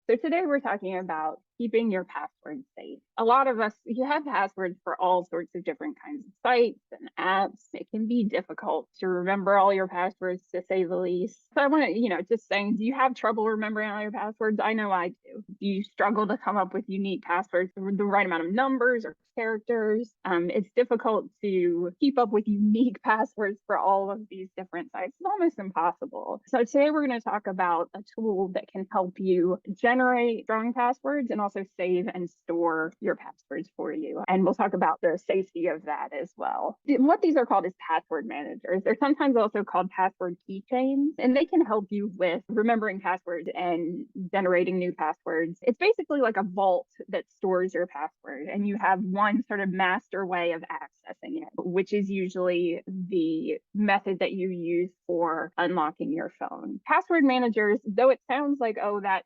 So today we're talking about keeping your passwords safe. A lot of us, you have passwords for all sorts of different kinds of sites and apps. It can be difficult to remember all your passwords, to say the least. So I want to, just saying, do you have trouble remembering all your passwords? I know I do. Do you struggle to come up with unique passwords, the right amount of numbers or characters? It's difficult to keep up with unique passwords for all of these different sites. It's almost impossible. So today we're going to talk about a tool that can help you generate strong passwords and also save and store your passwords for you. And we'll talk about the safety of that as well. What these are called is password managers. They're sometimes also called password keychains, and they can help you with remembering passwords and generating new passwords. It's basically like a vault that stores your password, and you have one sort of master way of accessing it, which is usually the method that you use for unlocking your phone. Password managers, though it sounds like, oh, that,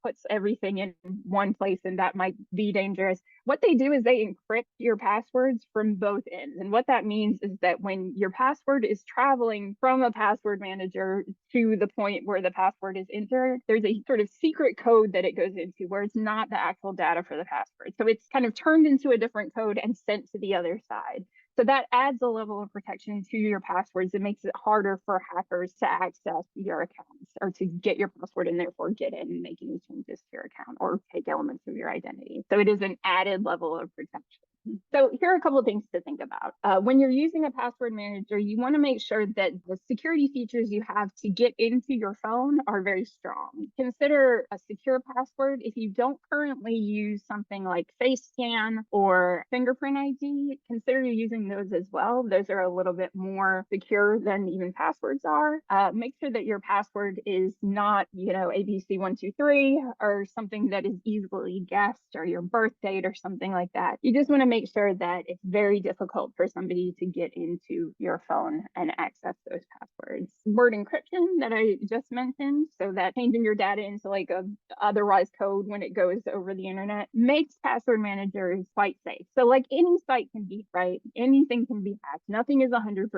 puts everything in one place and that might be dangerous, what they do is they encrypt your passwords from both ends. And what that means is that when your password is traveling from a password manager to the point where the password is entered, there's a sort of secret code that it goes into where it's not the actual data for the password. So it's kind of turned into a different code and sent to the other side. So that adds a level of protection to your passwords. It makes it harder for hackers to access your accounts or to get your password and therefore get in and make any changes to your account or take elements of your identity. So it is an added level of protection. So here are a couple of things to think about. When you're using a password manager, you want to make sure that the security features you have to get into your phone are very strong. Consider a secure password. If you don't currently use something like face scan or fingerprint ID, consider using those as well. Those are a little bit more secure than even passwords are. Make sure that your password is not, ABC123 or something that is easily guessed, or your birth date or something like that. You just want to make sure that it's very difficult for somebody to get into your phone and access those passwords. Word encryption that I just mentioned, so that changing your data into like a otherwise code when it goes over the internet, makes password managers quite safe. So like any site can be, right? Anything can be hacked. Nothing is 100%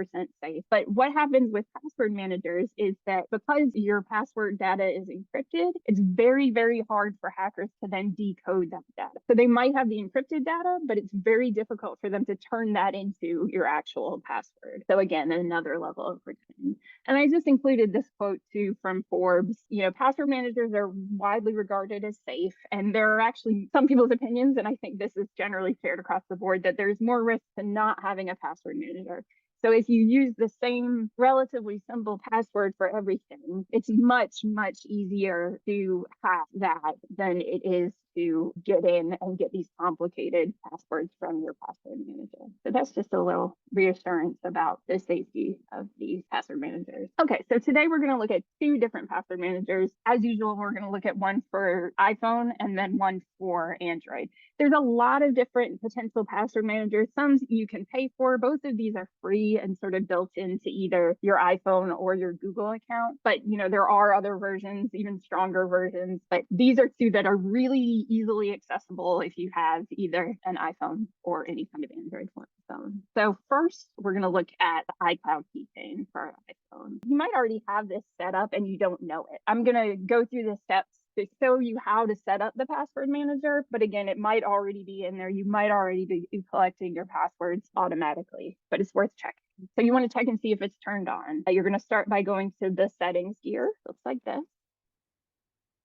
safe. But what happens with password managers is that because your password data is encrypted, it's very, very hard for hackers to then decode that data. So they might have the encrypted data, but it's very difficult for them to turn that into your actual password. So again, another level of protection. And I just included this quote too from Forbes. Password managers are widely regarded as safe, and there are actually some people's opinions, and I think this is generally shared across the board, that there's more risk to not having a password manager. So if you use the same relatively simple password for everything, it's much, much easier to hack that than it is to get in and get these complicated passwords from your password manager. So that's just a little reassurance about the safety of these password managers. Okay, so today we're going to look at two different password managers. As usual, we're going to look at one for iPhone and then one for Android. There's a lot of different potential password managers. Some you can pay for. Both of these are free and sort of built into either your iPhone or your Google account. But, there are other versions, even stronger versions. But these are two that are really easily accessible if you have either an iPhone or any kind of Android phone. So first, we're going to look at the iCloud keychain for iPhone. You might already have this set up and you don't know it. I'm going to go through the steps to show you how to set up the password manager, but again, it might already be in there. You might already be collecting your passwords automatically, but it's worth checking. So you want to check and see if it's turned on. You're going to start by going to the settings gear. Looks like this.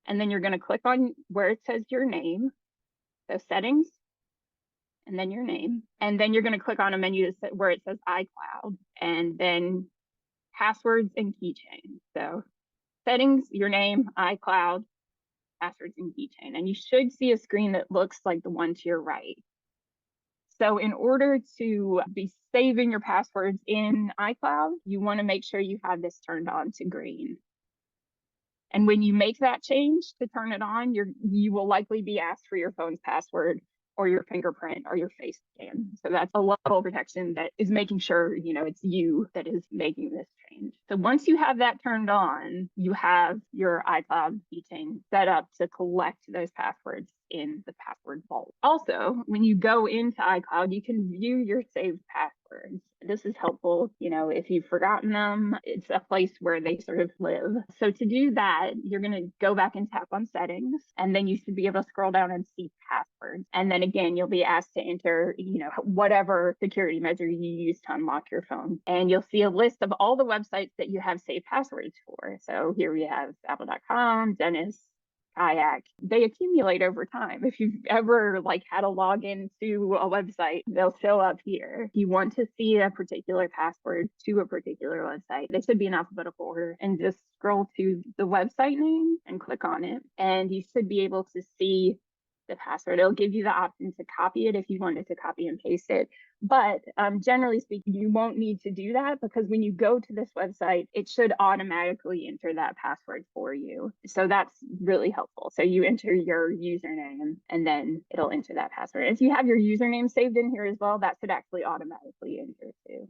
And then you're going to click on where it says your name, so settings, and then your name. And then you're going to click on a menu where it says iCloud, and then passwords and keychain. So settings, your name, iCloud, passwords and keychain. And you should see a screen that looks like the one to your right. So in order to be saving your passwords in iCloud, you want to make sure you have this turned on to green. And when you make that change to turn it on, you will likely be asked for your phone's password or your fingerprint or your face scan. So that's a level of protection that is making sure, it's you that is making this change. So once you have that turned on, you have your iCloud keychain set up to collect those passwords in the password vault. Also, when you go into iCloud, you can view your saved passwords. passwords. This is helpful, you know, if you've forgotten them, it's a place where they sort of live. So to do that, you're going to go back and tap on settings, and then you should be able to scroll down and see passwords. And then again, you'll be asked to enter, you know, whatever security measure you use to unlock your phone. And you'll see a list of all the websites that you have saved passwords for. So here we have apple.com, Dennis, Kayak. They accumulate over time. If you've ever like had a login to a website, they'll show up here. If you want to see a particular password to a particular website, they should be in alphabetical order, and just scroll to the website name and click on it, and you should be able to see the password. It'll give you the option to copy it if you wanted to copy and paste it. But generally speaking, you won't need to do that, because when you go to this website, it should automatically enter that password for you. So that's really helpful. So you enter your username and then it'll enter that password. If you have your username saved in here as well, that should actually automatically enter too.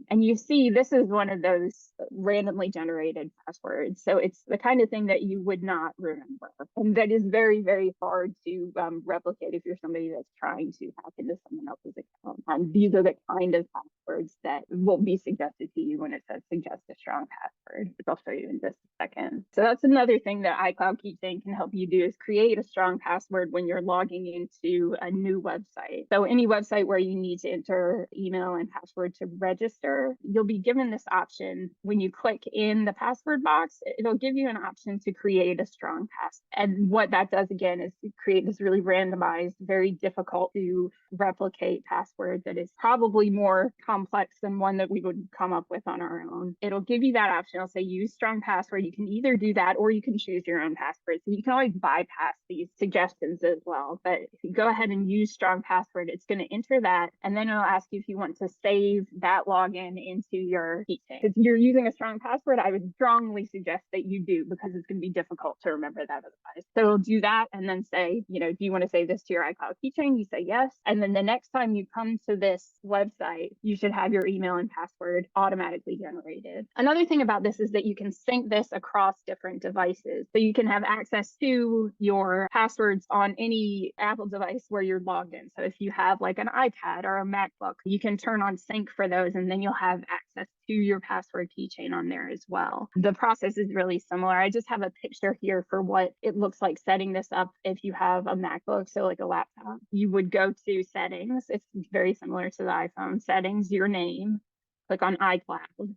And you see, this is one of those randomly generated passwords. So it's the kind of thing that you would not remember. And that is very, very hard to replicate if you're somebody that's trying to hack into someone else's account. These are the kind of passwords that will be suggested to you when it says suggest a strong password, which I'll show you in just a second. So that's another thing that iCloud Keychain can help you do, is create a strong password when you're logging into a new website. So any website where you need to enter email and password to register, you'll be given this option. When you click in the password box, it'll give you an option to create a strong password. And what that does again is create this really randomized, very difficult to replicate password that is probably more complex than one that we would come up with on our own. It'll give you that option. It'll say use strong password. You can either do that or you can choose your own password. So you can always bypass these suggestions as well. But if you go ahead and use strong password, it's going to enter that, and then it'll ask you if you want to save that login into your keychain. If you're using a strong password, I would strongly suggest that you do, because it's going to be difficult to remember that otherwise. So it'll do that and then say, you know, do you want to save this to your iCloud keychain? You say yes. And then the next time you come to this website, you should have your email and password automatically generated. Another thing about this is that you can sync this across different devices. So you can have access to your passwords on any Apple device where you're logged in. So if you have like an iPad or a MacBook, you can turn on sync for those, and then you'll have access to your password keychain on there as well. The process is really similar. I just have a picture here for what it looks like setting this up if you have a MacBook, so like a laptop. You would go to settings. It's very similar to the iPhone. Settings, your name, click on iCloud,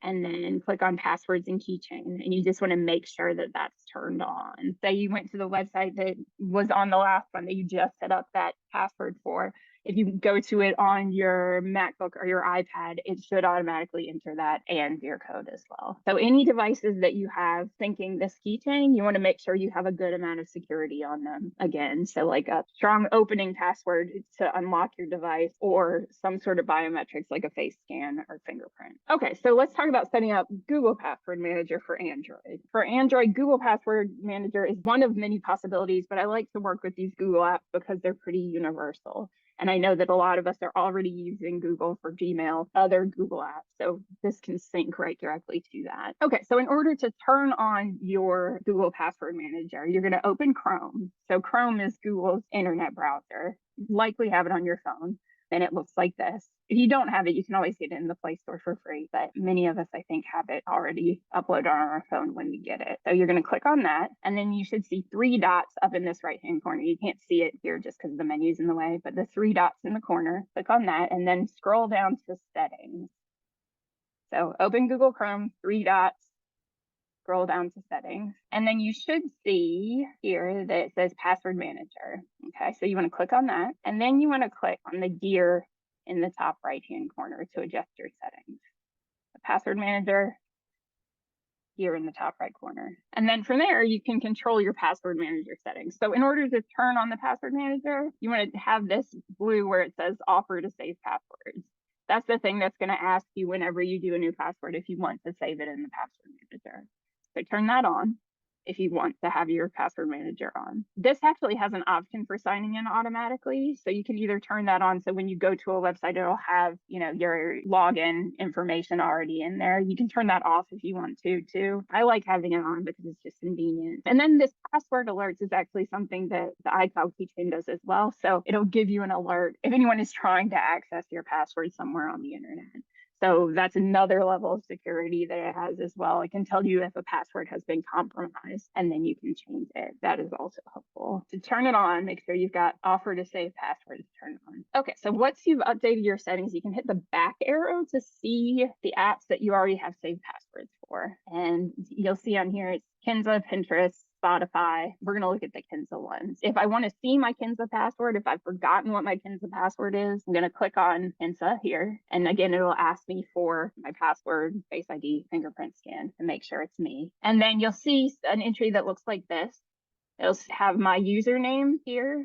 and then click on passwords and keychain. And you just want to make sure that that's turned on. Say you went to the website that was on the last one that you just set up that password for. If you go to it on your MacBook or your iPad, it should automatically enter that and your code as well. So any devices that you have syncing this keychain, you want to make sure you have a good amount of security on them. Again, so like a strong opening password to unlock your device, or some sort of biometrics like a face scan or fingerprint. Okay, so let's talk about setting up Google Password Manager for Android. For Android, Google Password Manager is one of many possibilities, but I like to work with these Google apps because they're pretty universal. And I know that a lot of us are already using Google for Gmail, other Google apps. So this can sync right directly to that. Okay, so in order to turn on your Google Password Manager, you're going to open Chrome. So Chrome is Google's internet browser. Likely have it on your phone, and it looks like this. If you don't have it, you can always get it in the Play Store for free, but many of us, I think, have it already uploaded on our phone when we get it. So you're going to click on that, and then you should see 3 dots up in this right-hand corner. You can't see it here just because the menu's in the way, but the 3 dots in the corner, click on that, and then scroll down to Settings. So open Google Chrome, 3 dots, scroll down to Settings, and then you should see here that it says Password Manager. Okay, so you want to click on that, and then you want to click on the gear in the top right-hand corner to adjust your settings. The Password Manager here in the top right corner. And then from there, you can control your Password Manager settings. So in order to turn on the Password Manager, you want to have this blue where it says Offer to Save Passwords. That's the thing that's going to ask you whenever you do a new password if you want to save it in the Password Manager. So turn that on. if you want to have your password manager on. This actually has an option for signing in automatically. So you can either turn that on. So when you go to a website, it'll have, your login information already in there. You can turn that off if you want to too. I like having it on because it's just convenient. And then this password alerts is actually something that the iCloud keychain does as well. So it'll give you an alert if anyone is trying to access your password somewhere on the internet. So that's another level of security that it has as well. It can tell you if a password has been compromised, and then you can change it. That is also helpful. To turn it on, make sure you've got offer to save passwords turned on. Okay, so once you've updated your settings, you can hit the back arrow to see the apps that you already have saved passwords for. And you'll see on here, it's Kinza, Pinterest, Spotify. We're going to look at the Kinza ones. If I want to see my Kinza password, if I've forgotten what my Kinza password is, I'm going to click on Kinza here. And again, it'll ask me for my password, Face ID, fingerprint scan to make sure it's me. And then you'll see an entry that looks like this. It'll have my username here.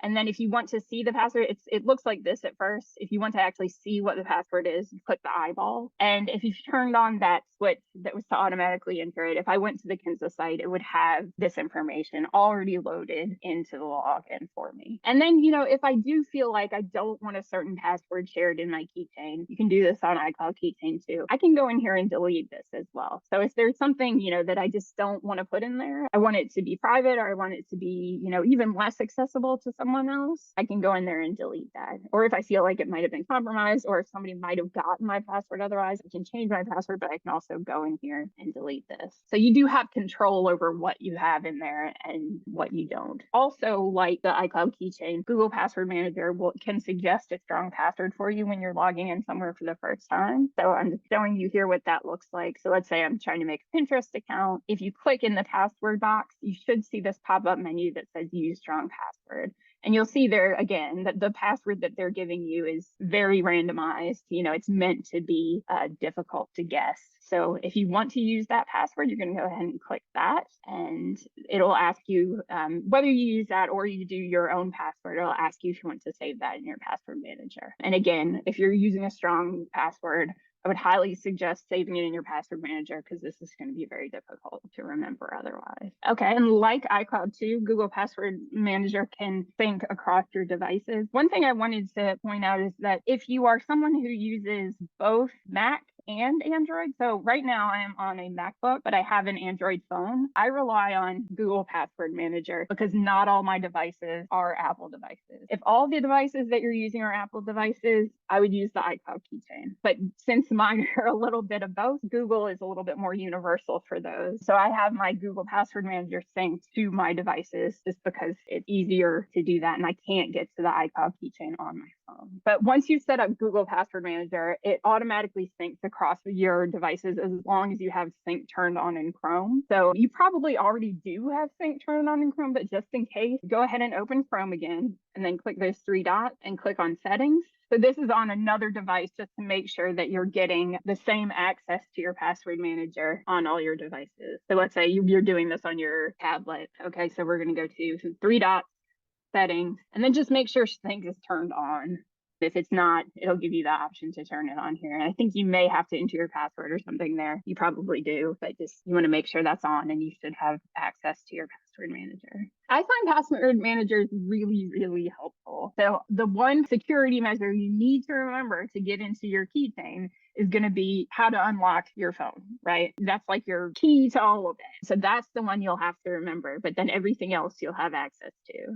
And then if you want to see the password, it looks like this at first. If you want to actually see what the password is, you click the eyeball. And if you've turned on that switch that was to automatically enter it, if I went to the Kinza site, it would have this information already loaded into the login for me. And then, if I do feel like I don't want a certain password shared in my keychain, you can do this on iCloud Keychain too. I can go in here and delete this as well. So if there's something, that I just don't want to put in there, I want it to be private, or I want it to be, even less accessible to someone else, I can go in there and delete that. Or if I feel like it might have been compromised, or if somebody might have gotten my password otherwise, I can change my password, but I can also go in here and delete this. So you do have control over what you have in there and what you don't. Also, like the iCloud keychain, Google Password Manager can suggest a strong password for you when you're logging in somewhere for the first time. So I'm just showing you here what that looks like. So let's say I'm trying to make a Pinterest account. If you click in the password box, you should see this pop-up menu that says use strong password. And you'll see there again that the password that they're giving you is very randomized. It's meant to be difficult to guess. So if you want to use that password, you're going to go ahead and click that, and it'll ask you whether you use that or you do your own password. It'll ask you if you want to save that in your password manager. And again, if you're using a strong password, I would highly suggest saving it in your password manager because this is going to be very difficult to remember otherwise. Okay, and like iCloud too, Google Password Manager can sync across your devices. One thing I wanted to point out is that if you are someone who uses both Mac and Android. So right now I am on a MacBook, but I have an Android phone. I rely on Google Password Manager because not all my devices are Apple devices. If all the devices that you're using are Apple devices, I would use the iCloud keychain. But since mine are a little bit of both, Google is a little bit more universal for those. So I have my Google Password Manager synced to my devices just because it's easier to do that. And I can't get to the iCloud keychain on my phone. But once you set up Google Password Manager, it automatically syncs across your devices as long as you have sync turned on in Chrome. So you probably already do have sync turned on in Chrome, but just in case, go ahead and open Chrome again and then click those three dots and click on settings. So this is on another device just to make sure that you're getting the same access to your password manager on all your devices. So let's say you're doing this on your tablet. Okay, so we're going to go to three dots, settings, and then just make sure sync is turned on. If it's not, it'll give you the option to turn it on here. And I think you may have to enter your password or something there. You probably do, but just you want to make sure that's on and you should have access to your password manager. I find password managers really, really helpful. So the one security measure you need to remember to get into your keychain is going to be how to unlock your phone, right? That's like your key to all of it. So that's the one you'll have to remember, but then everything else you'll have access to.